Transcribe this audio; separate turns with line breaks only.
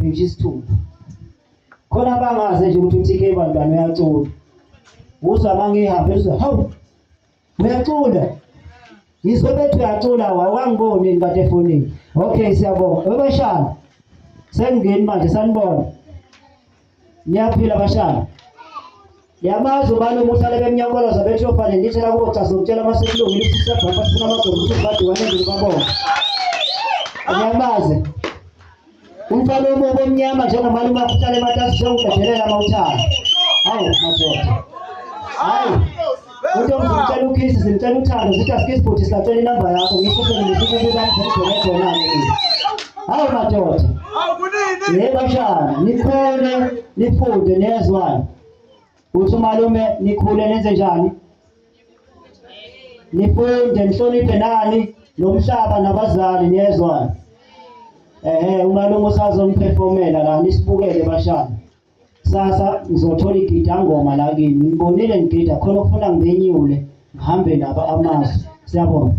uzophinja isithupha khona bangaze nje ukuthi uTK bantwana uyacula uzwa mangihambe uzwa hawu uyacula yizwe bethu uyacula awangiboni kade efonini okay siyabonga bashana sengingeni manje sanibona niyaphila bashana yamazi ubani umuntu alebe emnyakoloza bethu yofane ngithela kubo cha sokutshela masekulungile sisabhapha sifuna amagqobo ukuthi bade wanele babona yamazi umfana omubo omnyama njengomalume akhuthala ematasi njengokudedelela amawuthana hawu madoda hayi uthi ngicela ukhisi simcela uthando sithi asikisi futhi silacela inamba yakho ngifuse ngikubuke bamthele khona hawu madoda yebo bashana nikhule nifunde nezwana uthi malume nikhule nenze njani nifunde nihloniphe nani nomhlaba nabazali niyezwana umalume usazoniphefomela la nisibukele bashana sasa ngizothola igida ngoma la kini ngibonile ngigida khona ukufuna ngibenyule ngihambe naba amazi siyabona